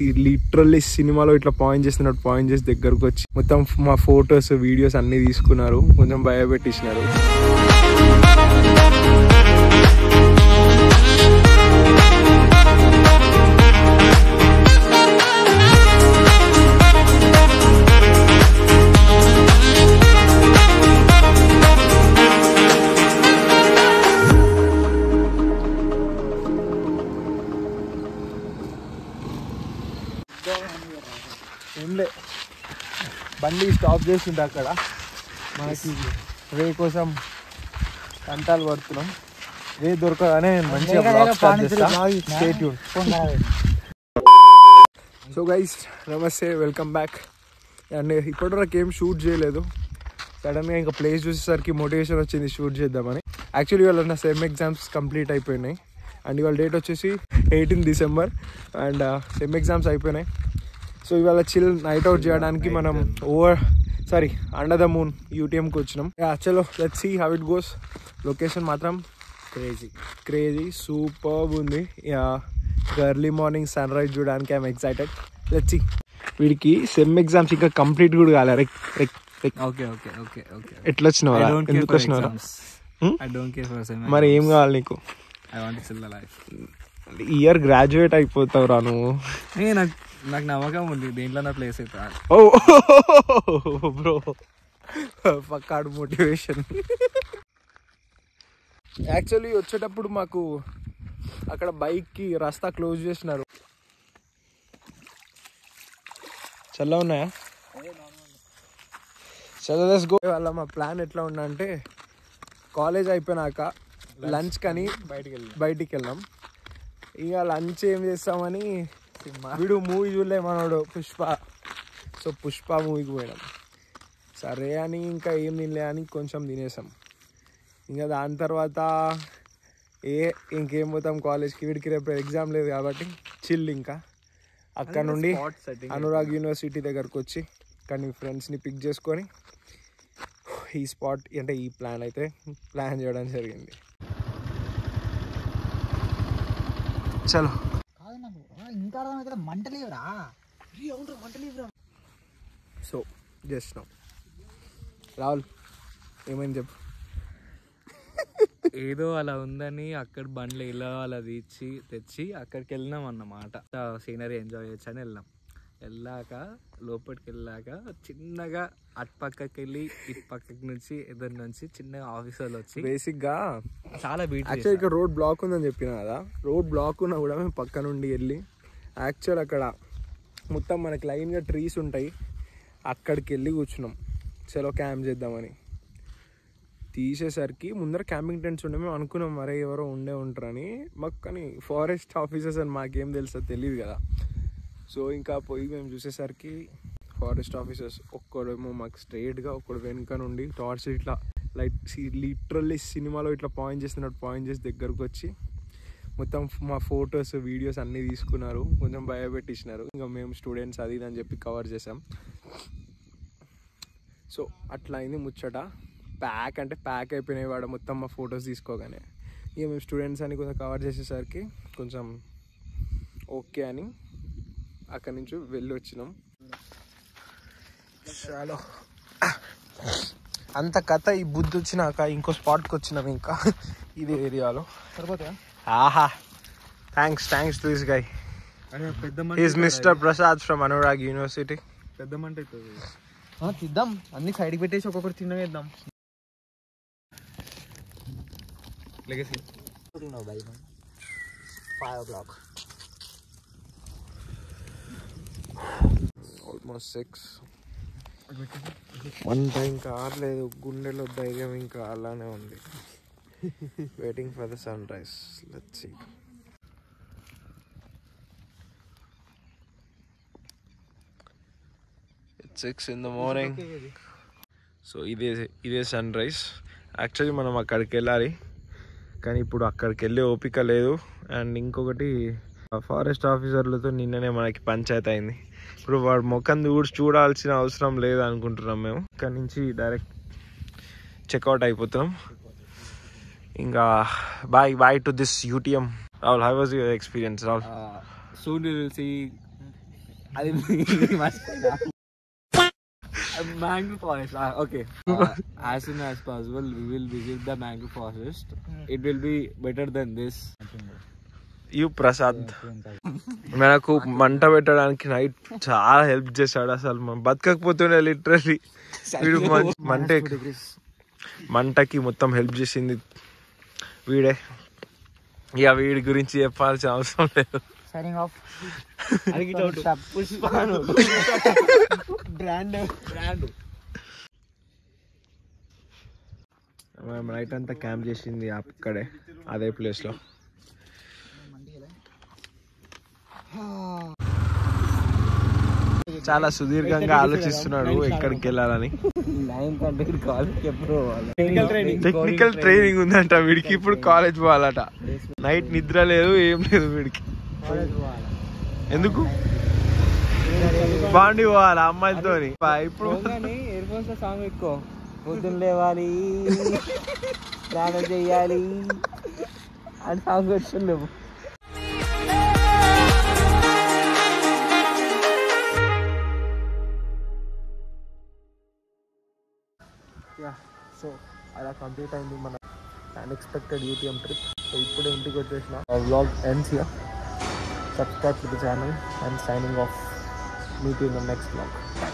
Literally సినిమాలో ఇట్లా point చేస్తున్నట్టు పాయింట్ చేసి దగ్గరకు వచ్చి మొత్తం మా ఫొటోస్ వీడియోస్ అన్ని తీసుకున్నారు, కొంచెం భయపెట్టించినారు. ఏంలే బండి స్టాప్ చేస్తుంటే అక్కడ మనకి వే కోసం కంటాలు పడుతున్నాం. వే దొరకగానే మంచిగా స్టే ట్యూన్. సో గైస్ నమస్తే, వెల్కమ్ బ్యాక్. అండ్ ఇప్పటివరకు ఏం షూట్ చేయలేదు. సడన్గా ఇంకా ప్లేస్ చూసేసరికి మోటివేషన్ వచ్చింది షూట్ చేద్దామని. యాక్చువల్లీ ఇవాళ నా సెమ్ ఎగ్జామ్స్ కంప్లీట్ అయిపోయినాయి. అండ్ ఇవాళ డేట్ వచ్చేసి 18 డిసెంబర్. అండ్ సెమ్ ఎగ్జామ్స్ అయిపోయినాయి. సో ఇవాళ చిల్ నైట్ అవుట్ చేయడానికి మనం అండర్ ద మూన్ యూటీఎంకి వచ్చినాం. చలో let's see how it goes. Location మాత్రం క్రేజీ సూపర్ ఉంది. ఎర్లీ మార్నింగ్ సన్ రైజ్ చూడడానికి ఐఎమ్ ఎక్సైటెడ్. Let's see. వీడికి సెమ్ ఎగ్జామ్స్ ఇంకా కంప్లీట్ కూడా కాలే. ఎట్లా వచ్చినావా, ఎందుకు వచ్చినావా? మరి ఏం కావాలి నీకు? ఇయర్ గ్రాడ్యుయేట్ అయిపోతావురా నువ్వు. నాకు నమ్మకం ఉంది దేంట్లో నా ప్లేస్ అవుతా. ఓ బ్రో, పక్కాడు మోటివేషన్. యాక్చువల్లీ వచ్చేటప్పుడు మాకు అక్కడ బైక్కి రస్తా క్లోజ్ చేసినారు. చల్ల ఉన్నాయా? చలో లెట్స్ గో. వాళ్ళ మా ప్లాన్ ఎట్లా ఉన్నా అంటే కాలేజ్ అయిపోయినాక లంచ్ కానీ బయటికి వెళ్ళాం. ఇక లంచ్ ఏం చేస్తామని వీడు మూవీ చూడలే మనోడు పుష్ప. సో పుష్ప మూవీకి పోయినాం. సరే అని ఇంకా ఏం తినలే అని కొంచెం తినేసాం. ఇంకా దాని తర్వాత ఇంకేం పోతాం కాలేజ్కి. వీడికి రేపు ఎగ్జామ్ లేదు కాబట్టి చిల్. ఇంకా అక్కడ నుండి అనురాగ్ యూనివర్సిటీ దగ్గరకు వచ్చి కానీ ఫ్రెండ్స్ని పిక్ చేసుకొని ఈ స్పాట్ అంటే ఈ ప్లాన్ ప్లాన్ చేయడం జరిగింది. చలో. సో జస్ట్ నౌ రాహుల్ ఏమైంది చెప్పు. ఏదో అలా ఉందని అక్కడ బండ్లు ఇలా అలా తెచ్చి అక్కడికి వెళ్ళినాం అన్నమాట. సీనరీ ఎంజాయ్ చేయొచ్చు అని వెళ్ళాక లోపలికి వెళ్ళాక చిన్నగా అటు పక్కకి వెళ్ళి ఇటు పక్కకి నుంచి ఎదురు నుంచి చిన్నగా ఆఫీసర్లు వచ్చి బేసిక్గా చాలా బీట్. యాక్చువల్ ఇక్కడ రోడ్ బ్లాక్ ఉందని చెప్పిన కదా, రోడ్ బ్లాక్ ఉన్నా కూడా మేము పక్క నుండి వెళ్ళి యాక్చువల్ అక్కడ మొత్తం మనకి లైన్గా ట్రీస్ ఉంటాయి, అక్కడికి వెళ్ళి కూర్చున్నాం. చలో క్యాంప్ చేద్దామని తీసేసరికి ముందర క్యాంపింగ్ టెంట్స్ ఉండే. మేము అనుకున్నాం మరే ఎవరో ఉంటారని. మాకు కానీ ఫారెస్ట్ ఆఫీసర్స్ అని మాకేం తెలుసో తెలియదు కదా. సో ఇంకా పోయి మేము చూసేసరికి ఫారెస్ట్ ఆఫీసర్స్ ఒక్కడేమో మాకు స్ట్రైట్గా, ఒక్కడు వెనుక నుండి టార్చ్ ఇట్లా లిటరల్లీ సినిమాలో ఇట్లా పాయింట్ చేస్తున్నట్టు పాయింట్ చేసి దగ్గరకు వచ్చి మొత్తం మా ఫొటోస్ వీడియోస్ అన్నీ తీసుకున్నారు, కొంచెం భయపెట్టించినారు. ఇంకా మేము స్టూడెంట్స్ అది అని చెప్పి కవర్ చేసాం. సో అట్లా అయింది ముచ్చట. ప్యాక్ అయిపోయినాయి వాడు మొత్తం మా ఫొటోస్ తీసుకోగానే. ఇక మేము స్టూడెంట్స్ అని కొంచెం కవర్ చేసేసరికి కొంచెం ఓకే అని అక్కడి నుంచి వెళ్ళి వచ్చినాం. చాలా అంత కథ. ఈ బుద్ధి వచ్చినాక ఇంకో స్పాట్కి వచ్చినాం ఇంకా ఇదే ఏరియాలో. ఆహా, thanks to this guy. Is mister Prasad from Anurag university. పెద్ద మంట తిద్దాం, అన్ని సైడ్కి పెట్టేసి ఒక్కొక్కటి తిన్నవేద్దాం. Legacy 5 o'clock. ఆల్మోస్ట్ 6. వంట ఇంకా ఆరలేదు, గుండెలో ధైర్యం ఇంకా అలానే ఉంది. Waiting for the sunrise. Let's see. It's 6 in the morning. So ఇదే సన్ రైజ్. యాక్చువల్లీ మనం అక్కడికి వెళ్ళాలి కానీ ఇప్పుడు అక్కడికి వెళ్ళే ఓపిక లేదు. అండ్ ఇంకొకటి ఫారెస్ట్ ఆఫీసర్లతో నిన్ననే మనకి పంచాయతీ అయింది. ఇప్పుడు వాడు ముఖం చూడాల్సిన అవసరం లేదు అనుకుంటున్నాం మేము. ఇక్కడ నుంచి డైరెక్ట్ చెక్అవుట్ అయిపోతున్నాం. ఇంకా bye to this UTM. Rahul, how was your experience, Rahul? Soon you will see అది mangrove forest. Okay. As soon as possible, we will visit the mangrove forest. It will be better than this. You Prasad మనకు మంట పెట్టడానికి night చాలా help చేశాడు. అసలు మనం బతకకపోతుండే literally వీడు మంటకి మొత్తం హెల్ప్ చేసింది వీడే. ఇక వీడి గురించి చెప్పాల్సిన అవసరం లేదు. మనం నైట్ అంతా క్యాంప్ చేసింది అక్కడే అదే ప్లేస్ లో. చాలా సుదీర్ఘంగా ఆలోచిస్తున్నాడు ఎక్కడికి వెళ్ళాలని. టెక్నికల్ ట్రైనింగ్ ఉందంట వీడికి. ఇప్పుడు కాలేజ్ పోవాలట. నైట్ నిద్ర లేదు, ఏం లేదు వీడికి. ఎందుకు బాండి పోవాలి అమ్మాయిలతో. ఇప్పుడు సాంగ్ ఎక్కువ పొద్దున్న లేవాలి, స్నానం చెయ్యాలి అని సాంగ్ వచ్చిండేమో. సో అలా కంప్లీట్ అయింది మన అన్ఎక్స్పెక్టెడ్ యూటీఎం ట్రిప్. సో ఇప్పుడే ఇంటికి వచ్చేసిన. Vlog ends here. Subscribe to the channel and signing off. Meet you in the next vlog. Bye.